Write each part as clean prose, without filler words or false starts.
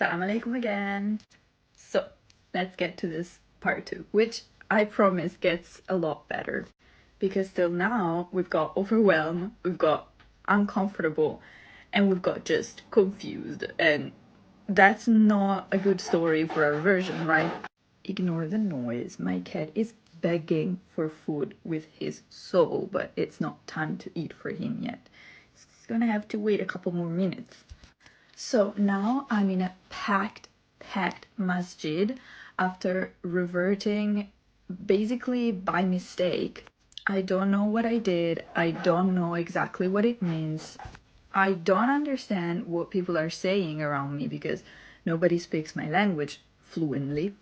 Assalamualaikum again. So let's get to this part 2, which I promise gets a lot better. Because till now we've got overwhelmed, we've got uncomfortable, and we've got just confused. And that's not a good story for our version, right? Ignore the noise. My cat is begging for food with his soul, but it's not time to eat for him yet. He's gonna have to wait a couple more minutes. So now I'm in a packed masjid after reverting basically by mistake. I don't know what I did. I don't know exactly what it means. I don't understand what people are saying around me because nobody speaks my language fluently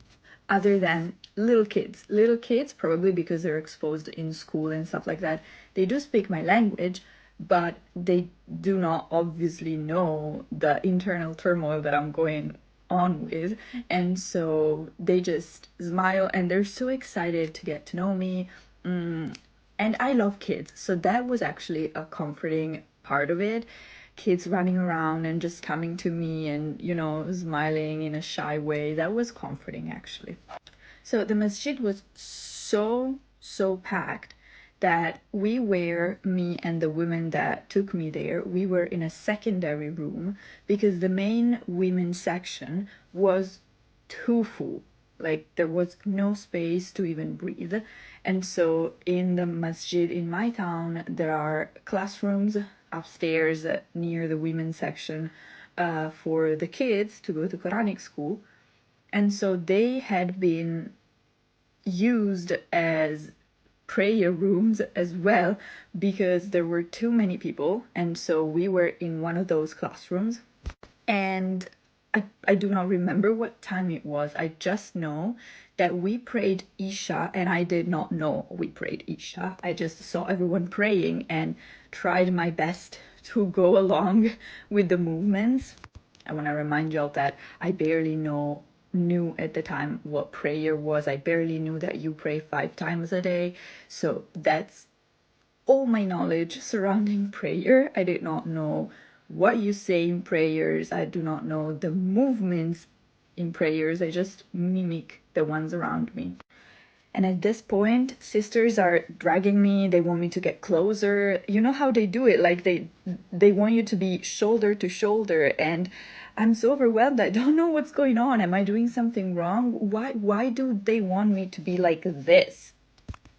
other than little kids. Little kids, probably because they're exposed in school and stuff like that, they do speak my language, but they do not obviously know the internal turmoil that I'm going on with. And so they just smile and they're so excited to get to know me. And I love kids, so that was actually a comforting part of it. Kids running around and just coming to me and, smiling in a shy way. That was comforting, actually. So the masjid was so packed that me and the women that took me there, we were in a secondary room because the main women's section was too full. Like there was no space to even breathe. And so in the masjid in my town, there are classrooms upstairs near the women's section for the kids to go to Quranic school. And so they had been used as prayer rooms as well because there were too many people. And so we were in one of those classrooms. And I do not remember what time it was. I just know that we prayed Isha, and I did not know we prayed Isha. I just saw everyone praying and tried my best to go along with the movements. I want to remind y'all that I barely knew at the time what prayer was. I barely knew that you pray 5 times a day. So that's all my knowledge surrounding prayer. I did not know what you say in prayers. I do not know the movements in prayers. I just mimic the ones around me. And at this point, sisters are dragging me. They want me to get closer. You know how they do it? Like they want you to be shoulder to shoulder. And I'm so overwhelmed. I don't know what's going on. Am I doing something wrong? Why do they want me to be like this?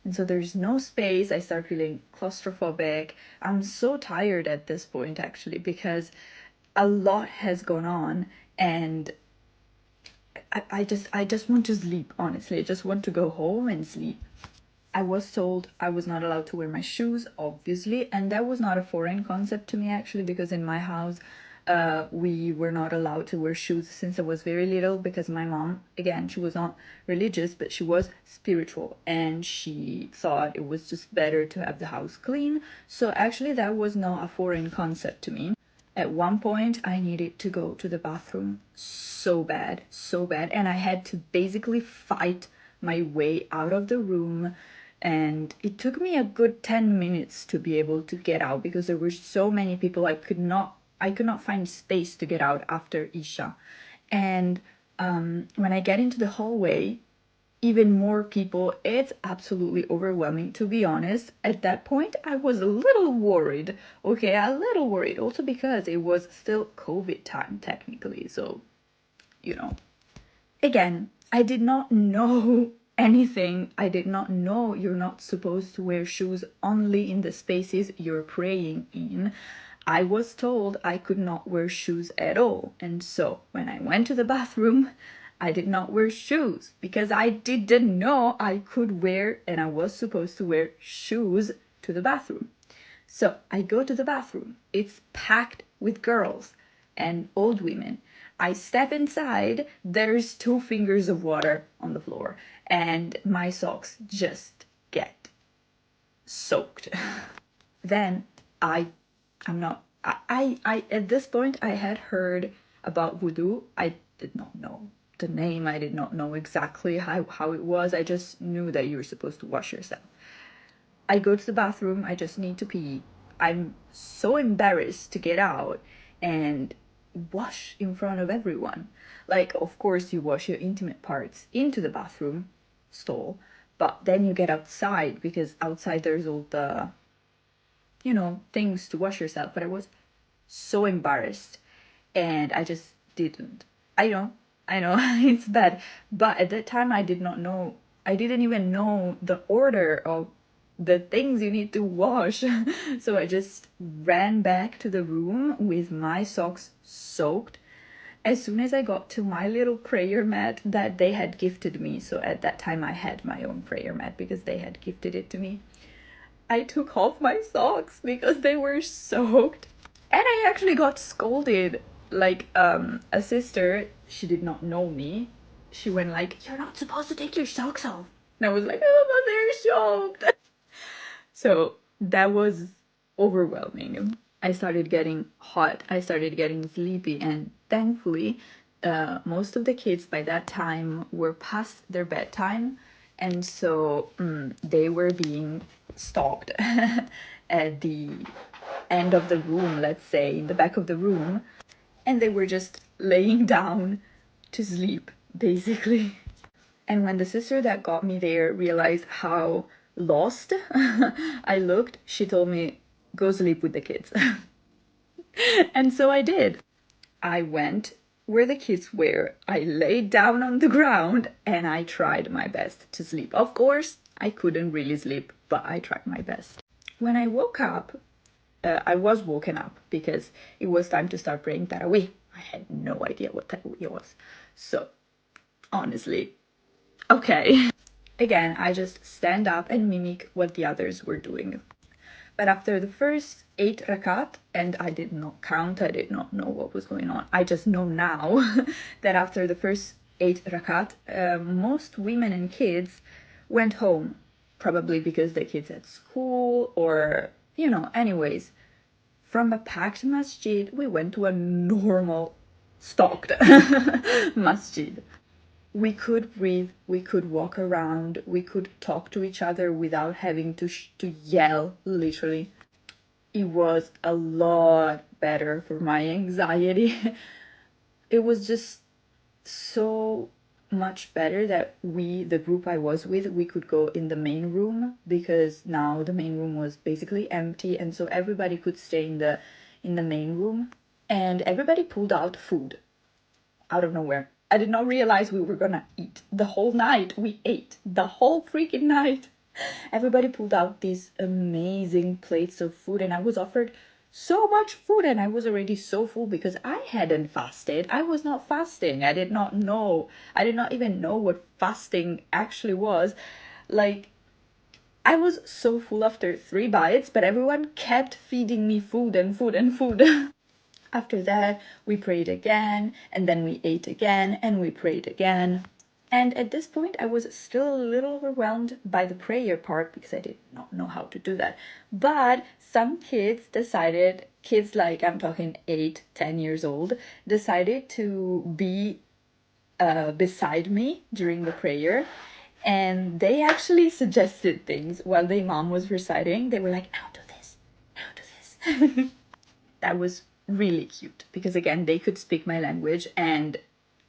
And so there's no space. I start feeling claustrophobic. I'm so tired at this point, actually, because a lot has gone on. And I just want to sleep, honestly. I just want to go home and sleep. I was told I was not allowed to wear my shoes, obviously, and that was not a foreign concept to me, actually, because in my house, we were not allowed to wear shoes since I was very little because my mom, again, she was not religious, but she was spiritual, and she thought it was just better to have the house clean. So actually, that was not a foreign concept to me. At one point, I needed to go to the bathroom so bad, and I had to basically fight my way out of the room. And it took me a good 10 minutes to be able to get out because there were so many people. I could not find space to get out after Isha. And when I get into the hallway, even more people. It's absolutely overwhelming, to be honest. At that point, I was a little worried. Okay, a little worried. Also because it was still COVID time, technically. So, Again, I did not know anything. I did not know you're not supposed to wear shoes only in the spaces you're praying in. I was told I could not wear shoes at all. And so when I went to the bathroom, I did not wear shoes because I didn't know I could wear and I was supposed to wear shoes to the bathroom. So I go to the bathroom. It's packed with girls and old women. I step inside, there's 2 fingers of water on the floor, and my socks just get soaked. Then I'm not, I at this point, I had heard about wudu. I did not know the name. I did not know exactly how it was. I just knew that you were supposed to wash yourself. I go to the bathroom. I just need to pee. I'm so embarrassed to get out. And wash in front of everyone. Like, of course, you wash your intimate parts into the bathroom stall, but then you get outside, because outside there's all the, things to wash yourself. But I was so embarrassed, and I just didn't. I know, it's bad, but at that time I didn't even know the order of the things you need to wash. So I just ran back to the room with my socks soaked. As soon as I got to my little prayer mat that they had gifted me, so at that time I had my own prayer mat because they had gifted it to me, I took off my socks because they were soaked. And I actually got scolded. Like, a sister, she did not know me. She went like, "You're not supposed to take your socks off." And I was like, "Oh, but they're soaked." So that was overwhelming. I started getting hot. I started getting sleepy. And thankfully, most of the kids by that time were past their bedtime. And so they were being stalked at the end of the room, let's say, in the back of the room. And they were just laying down to sleep, basically. And when the sister that got me there realized how lost I looked, she told me, "Go sleep with the kids." And so I did. I went where the kids were. I laid down on the ground and I tried my best to sleep. Of course, I couldn't really sleep, but I tried my best. When I woke up, I was woken up because it was time to start praying Taraweeh. I had no idea what Taraweeh was. So, honestly, okay. Again, I just stand up and mimic what the others were doing. But after the first 8 rakat, and I did not count, I did not know what was going on. I just know now that after the first 8 rakat, most women and kids went home. Probably because the kids at school or, anyways. From a packed masjid, we went to a normal, stocked masjid. We could breathe, we could walk around, we could talk to each other without having to yell, literally. It was a lot better for my anxiety. It was just so much better that the group I was with, we could go in the main room, because now the main room was basically empty, and so everybody could stay in the main room, and everybody pulled out food out of nowhere. I did not realize we were gonna eat the whole night. We ate the whole freaking night. Everybody pulled out these amazing plates of food, and I was offered so much food, and I was already so full because I hadn't fasted. I was not fasting. I did not even know what fasting actually was. Like, I was so full after 3 bites, but everyone kept feeding me food and food and food. After that, we prayed again, and then we ate again, and we prayed again. And at this point, I was still a little overwhelmed by the prayer part because I did not know how to do that. But some kids decided, kids like, I'm talking 8, 10 years old, decided to be beside me during the prayer. And they actually suggested things while their mom was reciting. They were like, "Now do this, now do this." That was really cute because, again, they could speak my language, and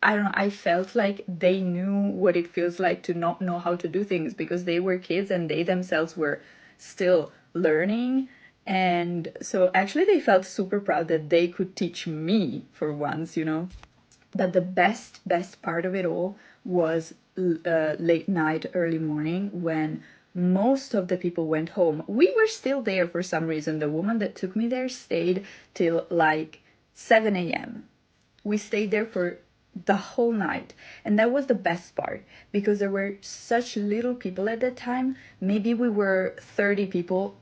I don't know, I felt like they knew what it feels like to not know how to do things because they were kids and they themselves were still learning. And so actually they felt super proud that they could teach me for once. But the best part of it all was late night, early morning, when most of the people went home. We were still there for some reason. The woman that took me there stayed till like 7 a.m. We stayed there for the whole night, and that was the best part because there were such little people at that time. Maybe we were 30 people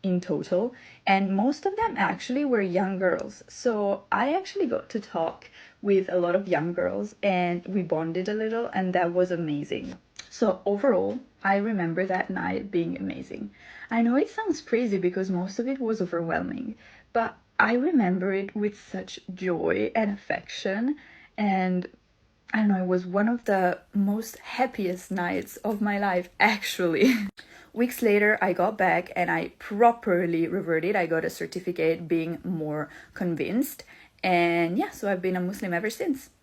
in total, and most of them actually were young girls. So I actually got to talk with a lot of young girls, and we bonded a little, and that was amazing. So overall, I remember that night being amazing. I know it sounds crazy because most of it was overwhelming, but I remember it with such joy and affection, and I don't know, it was one of the most happiest nights of my life, actually. Weeks later, I got back and I properly reverted. I got a certificate being more convinced. And yeah, so I've been a Muslim ever since.